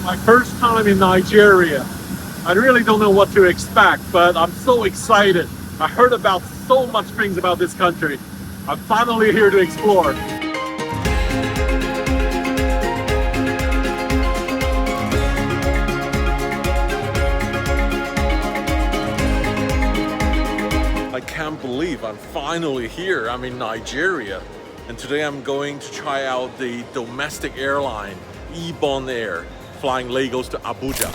My first time in Nigeria. I really don't know what to expect, but I'm so excited. I heard about so much things about this country. I'm finally here to explore. I can't believe I'm finally here. I'm in Nigeria, and today I'm going to try out the domestic airline Ibom Air flying Lagos to Abuja.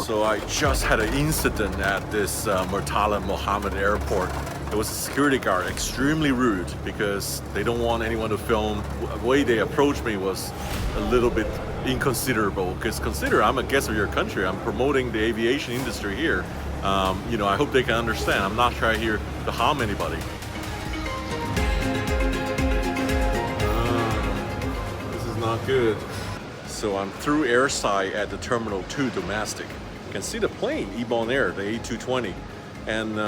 So I just had an incident at this Murtala Mohammed airport. There was a security guard, extremely rude, because they don't want anyone to film. The way they approached me was a little bit inconsiderable, because consider I'm a guest of your country. I'm promoting the aviation industry here. You know, I hope they can understand. I'm not trying here to harm anybody. This is not good. So I'm through airside at the Terminal 2 domestic. You can see the plane, Ibom Air, the A220. And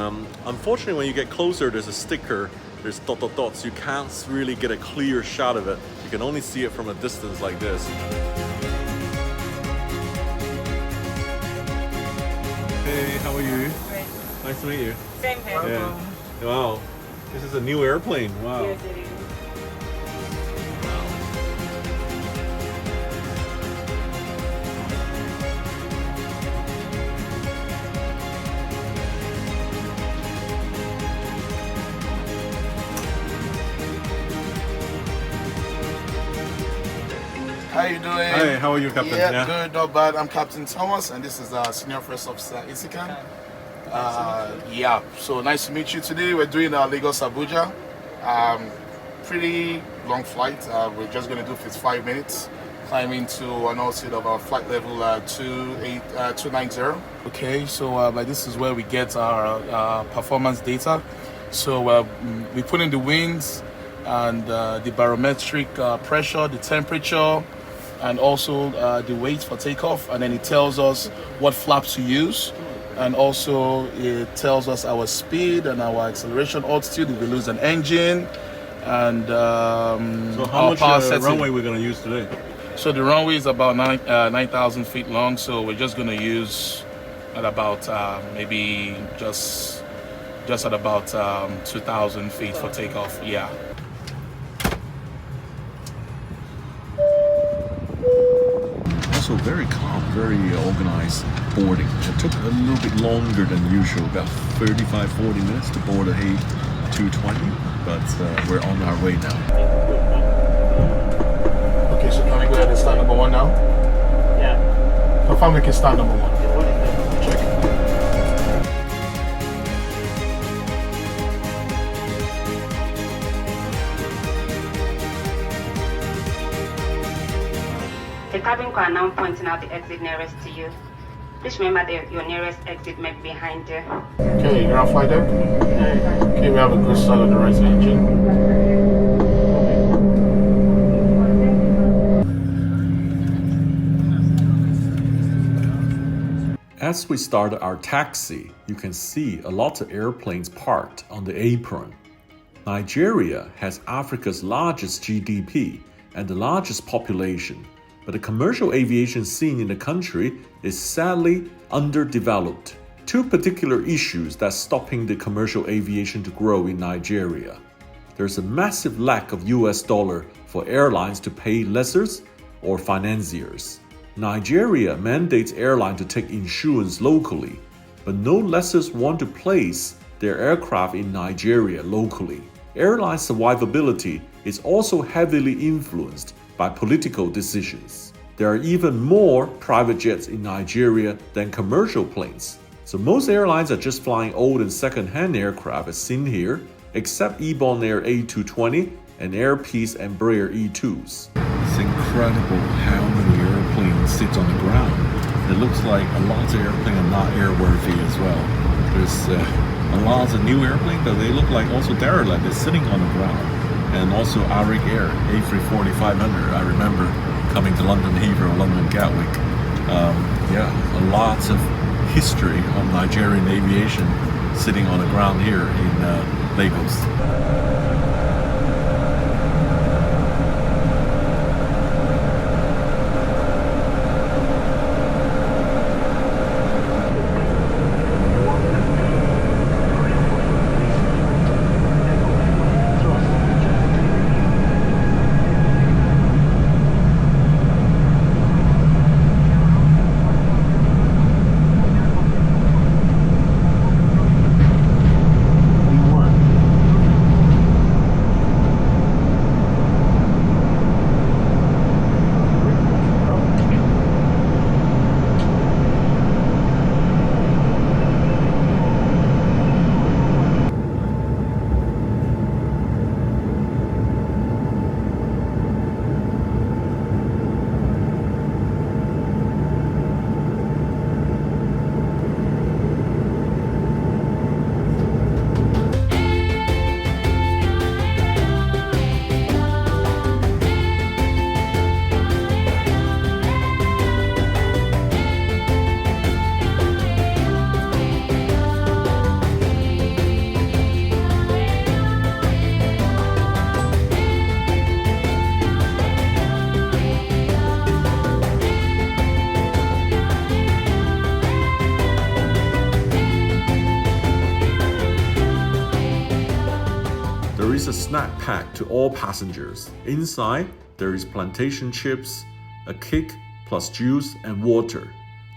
unfortunately, when you get closer, there's a sticker, there's dots. You can't really get a clear shot of it. You can only see it from a distance like this. Hey, how are you? Great. Nice to meet you. Same here. Yeah. Wow. This is a new airplane. Wow. Yes, it is. How you doing? Hi, how are you, Captain? Yeah, good, not bad. I'm Captain Thomas, and this is Senior First Officer Isikan. Yeah, so nice to meet you today. We're doing Lagos Abuja. Pretty long flight. We're just going to do 55 minutes, climbing to an altitude of our flight level 290. Okay, so this is where we get our performance data. So we put in the winds and the barometric pressure, the temperature, and also the weight for takeoff, and then it tells us what flaps to use, and also it tells us our speed and our acceleration altitude if we lose an engine, and So how much runway we're going to use today? So the runway is about 9,000 feet long, so we're just going to use at about maybe just at about 2,000 feet for takeoff. Yeah. Also very calm, very organized boarding. It took a little bit longer than usual, about 35-40 minutes to board a A220, but we're on our way now. Okay, so can we go ahead and start number one now? Yeah. Confirm we can start number one. Check. The cabin crew are now pointing out the exit nearest to you. Please remember that your nearest exit may be behind you. Okay, you're on flight deck. Okay, we have a good start on the right engine. As we start our taxi, you can see a lot of airplanes parked on the apron. Nigeria has Africa's largest GDP and the largest population, but the commercial aviation scene in the country is sadly underdeveloped. Two particular issues that's stopping the commercial aviation to grow in Nigeria. There's a massive lack of US dollar for airlines to pay lessors or financiers. Nigeria mandates airlines to take insurance locally, but no lessors want to place their aircraft in Nigeria locally. Airline survivability is also heavily influenced by political decisions. There are even more private jets in Nigeria than commercial planes. So most airlines are just flying old and second-hand aircraft as seen here, except Ibom Air A220 and Air Peace Embraer E2s. It's incredible how many airplanes sit on the ground. It looks like a lot of airplanes are not airworthy as well. There's a lot of new airplanes, but they look like also derelict. They're sitting on the ground. And also Arik Air, A340-500. I remember coming to London Heathrow, London Gatwick. A lot of history of Nigerian aviation sitting on the ground here in Lagos. snack pack to all passengers. Inside, there is plantation chips, a cake, plus juice and water.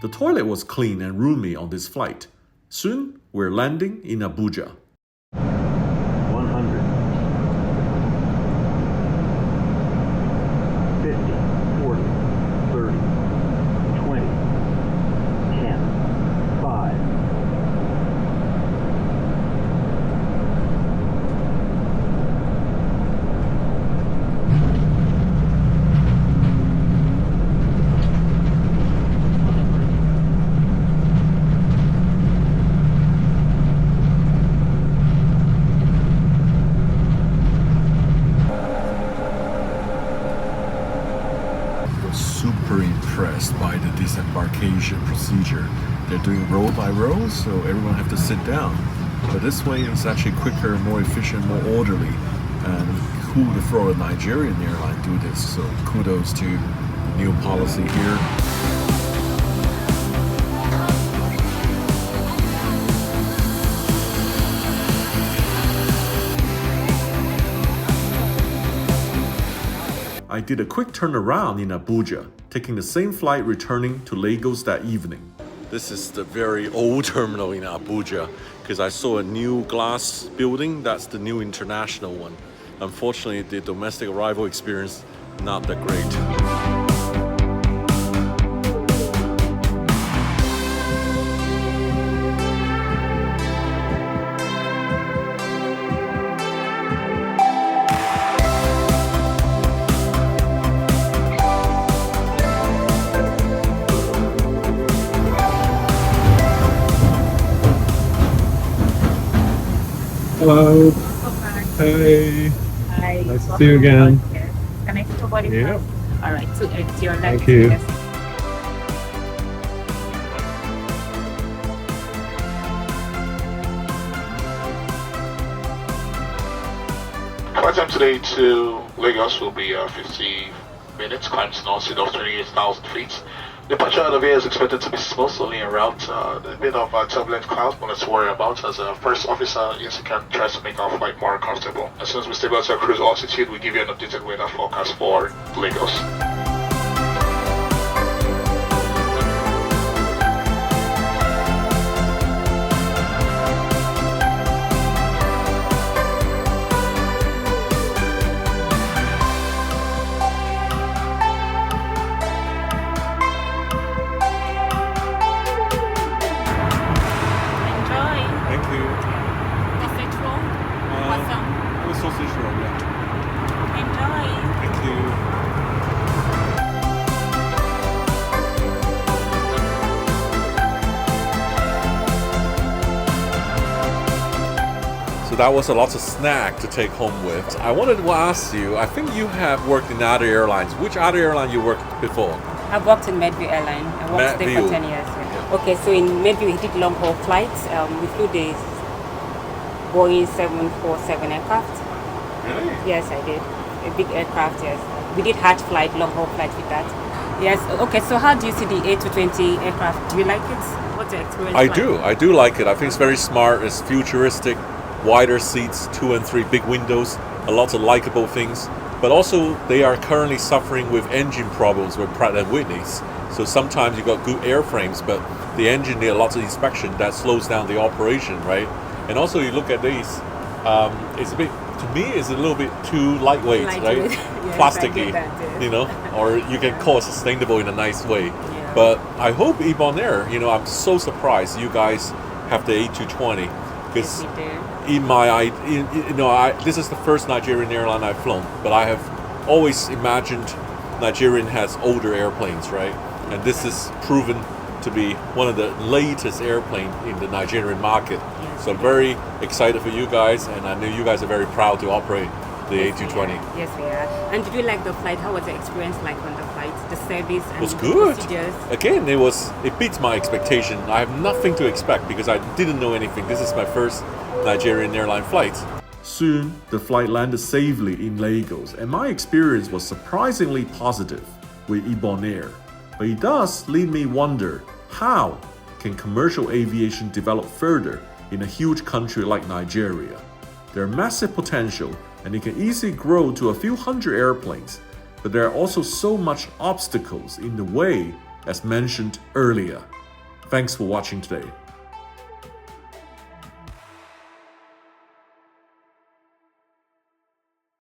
The toilet was clean and roomy on this flight. Soon, we're landing in Abuja. 100. 50, 40, 30, 20, 10, 5. Super impressed by the disembarkation procedure. They're doing row by row, so everyone have to sit down. But this way it's actually quicker, more efficient, more orderly. And who would have thought a Nigerian airline do this? So kudos to the new policy here. I did a quick turnaround in Abuja, taking the same flight returning to Lagos that evening. This is the very old terminal in Abuja because I saw a new glass building. That's the new international one. Unfortunately, the domestic arrival experience not that great. Hello. Hey. Hi. Nice to see you again. Can I take your body? Yeah. All right. So it's your left. Thank you. Yes. Flight time today to Lagos will be 50 minutes, climb to an altitude of 28,000 feet. Departure out of here is expected to be smooth, only en route. A bit of turbulent clouds, but let's worry about as a first officer Insican tries to make our flight more comfortable. As soon as we stabilize our cruise altitude, we give you an updated weather forecast for Lagos. Enjoy. Thank you. Sausage roll. Awesome. Sausage roll, yeah. Enjoy. Thank you. So that was a lot of snack to take home with. I wanted to ask you, I think you have worked in other airlines. Which other airline you worked before? I've worked in Medview Airline. I worked there Medview. for 10 years. Yeah. Okay, so in Medview we did long haul flights. We flew the Boeing 747 aircraft. Really? Yes, I did. A big aircraft, yes. We did hatch flight, long haul flight with that. Yes, okay, so how do you see the A220 aircraft? Do you like it? What's your experience I like? do. I do like it. I think it's very smart. It's futuristic, wider seats, 2 and 3 big windows, a lot of likable things. But also, they are currently suffering with engine problems with Pratt & Whitney's. So sometimes you got good airframes, but the engine need a lot of inspection that slows down the operation, right? And also, you look at these, it's a bit, to me, it's a little bit too lightweight, Lightweight. right? Yes, Plasticky, I get that, yes. you know, or you can call it sustainable in a nice way. Yeah. But I hope Ibom Air, you know, I'm so surprised you guys have the A220 because Yes, we do. in my, this is the first Nigerian airline I've flown, but I have always imagined Nigerian has older airplanes, right? And this is proven to be one of the latest airplane in the Nigerian market. Yes, So it is. very excited for you guys, and I know you guys are very proud to operate the Yes, we A220. are. Yes, we are. And did you like the flight? How was the experience like on the flight? The service and It was the good. procedures? Again, it beats my expectation. I have nothing to expect because I didn't know anything. This is my first Nigerian airline flight. Soon, the flight landed safely in Lagos, and my experience was surprisingly positive with Ibom Air. But it does lead me wonder, how can commercial aviation develop further in a huge country like Nigeria? There are massive potential, and it can easily grow to a few hundred airplanes, but there are also so much obstacles in the way as mentioned earlier. Thanks for watching today.